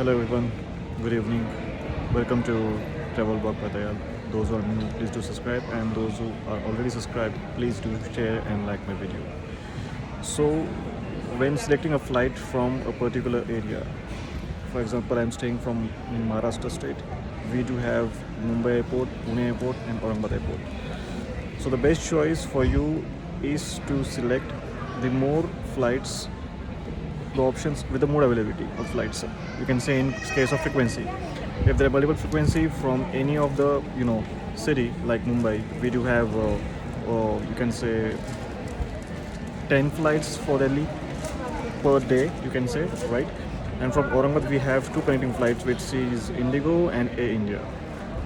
Hello everyone, good evening. Welcome to Travel Blog by Dayal. Those who are new, please do subscribe, and those who are already subscribed, please do share and like my video. So, when selecting a flight from a particular area, for example, I'm staying from in Maharashtra state, we do have Mumbai Airport, Pune Airport, and Aurangabad Airport. So, the best choice for you is to select the more flights, the options with the more availability of flights. You can say in case of frequency, if there are multiple frequency from any of the city like Mumbai, we do have you can say 10 flights for Delhi per day. You can say, right? And from Aurangabad we have two connecting flights, which is Indigo and Air India.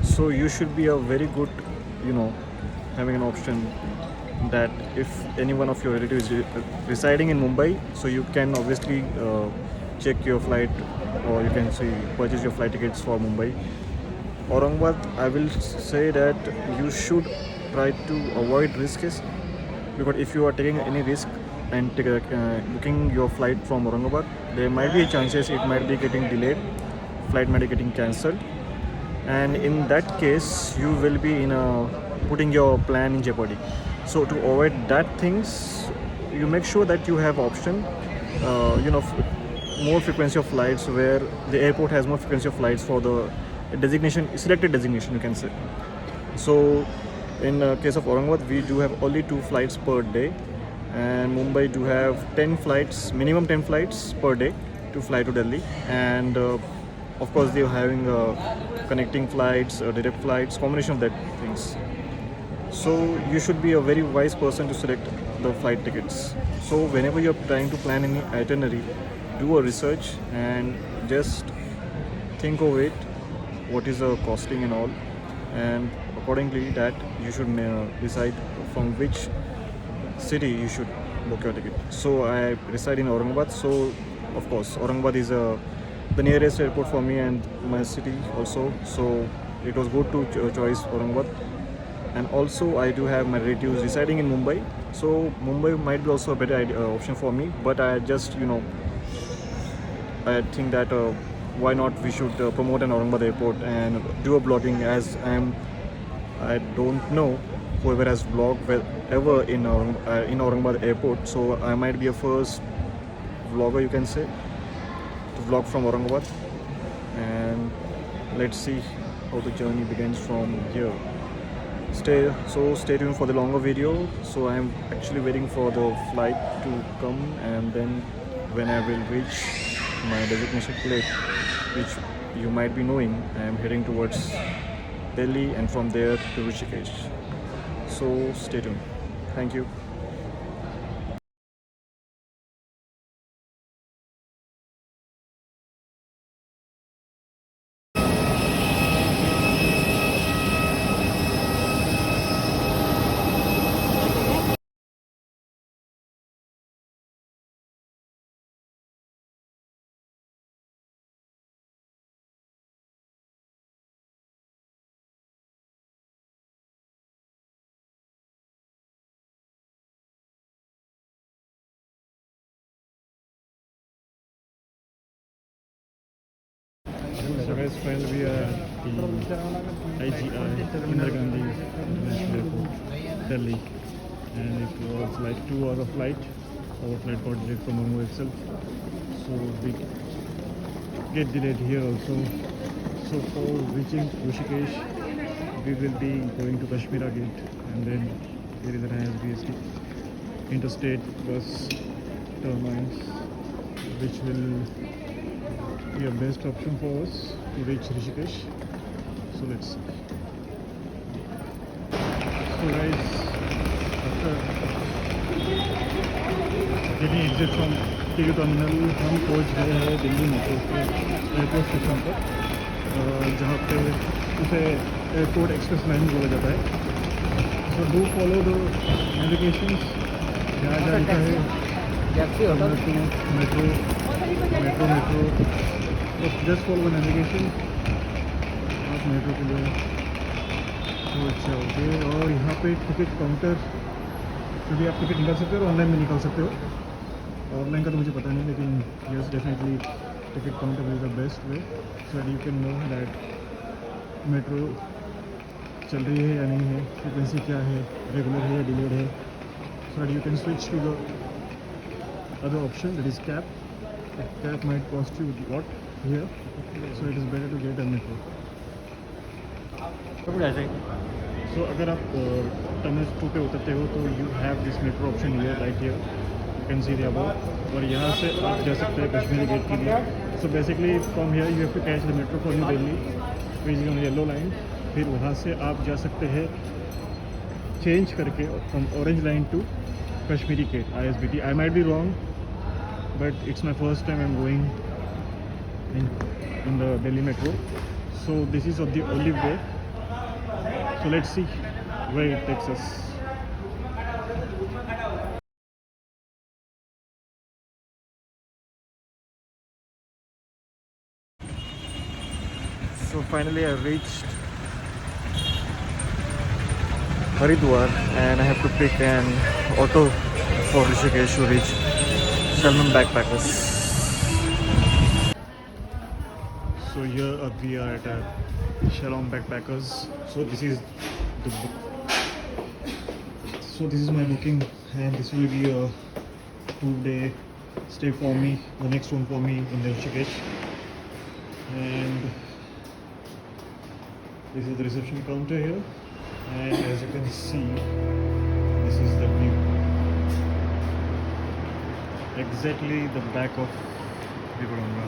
So you should be a very good, you know, having an option that if any one of your relatives is residing in Mumbai, so you can obviously check your flight, or you can say purchase your flight tickets for Mumbai. Aurangabad, I will say that you should try to avoid risks, because if you are taking any risk and booking your flight from Aurangabad, there might be chances it might be getting delayed, flight might be getting cancelled, and in that case you will be putting your plan in jeopardy. So to avoid that things, you make sure that you have option, more frequency of flights, where the airport has more frequency of flights for the designation, selected designation, you can say. So in case of Aurangabad, we do have only two flights per day, and Mumbai do have 10 flights, minimum 10 flights per day to fly to Delhi, and of course they're having connecting flights, direct flights, combination of that things. So you should be a very wise person to select the flight tickets. So whenever you're trying to plan any itinerary, do a research and just think of it, what is the costing and all, and accordingly that you should decide from which city you should book your ticket. So I reside in Aurangabad, so of course Aurangabad is the nearest airport for me and my city also. So it was good to choose Aurangabad. And also I do have my relatives residing in Mumbai, so Mumbai might be also a better option for me. But I just I think that why not we should promote an Aurangabad airport and do a blogging, as I don't know whoever has vlogged ever in Aurangabad airport. So I might be a first vlogger, you can say, to vlog from Aurangabad, and let's see how the journey begins from here. Stay tuned for the longer video. So I'm actually waiting for the flight to come, and then when I will reach my destination place, which you might be knowing, I am heading towards Delhi, and from there to Rishikesh. So stay tuned. Thank you. So guys, finally we are at the IGI, Indira Gandhi International Airport, Delhi, and it was like 2 hours of flight. Our flight got delayed from Mumbai itself, so we get delayed here also. So for reaching Rishikesh, we will be going to Kashmira Gate, and then there is an ISBST interstate bus terminus, which will be a best option for us to reach Rishikesh. So let's see. So guys, after getting exit from ticket terminal, हम पहुंच गए हैं Delhi metro के airport station पर, जहाँ पे उसे airport express line बोला जाता है. So do follow the navigations. जहाँ जहाँ लिखा है मेट्रो मेट्रो मेट्रो, तो जस्ट फॉलो द नेविगेशन. आप मेट्रो के लिए तो अच्छा ओके. और यहाँ पे टिकट काउंटर से भी आप टिकट निकाल सकते हो और ऑनलाइन भी निकाल सकते हो. ऑनलाइन का तो मुझे पता नहीं, लेकिन yes definitely ticket counter is the best way so that you can know that metro चल रही है या नहीं है, frequency क्या है, regular है या delayed है, so that you can switch to the other option, that is cab. Cab might cost you a lot here, so it is better to get a metro. So अगर आप tunnel 2 पे उतरते हो तो you have this metro option here, right here. You can see the above. और यहाँ से आप जा सकते हैं कश्मीरी गेट के लिए. So basically from here you have to catch the metro for New Delhi, which is on the yellow line. फिर वहाँ से आप जा सकते हैं चेंज करके from orange line to Kashmiri Gate, ISBT. I might be wrong, but it's my first time I'm going in the Delhi metro. So this is of the olive way. So let's see where it takes us. So finally I reached Haridwar and I have to pick an auto for Rishikesh to reach Shalman Backpackers. So here we are at Shalom Backpackers. So this is my booking, and this will be a 2-day stay for me, the next one for me in the Rishikesh. And this is the reception counter here, and as you can see, this is the view. Exactly the back of Vivuranga.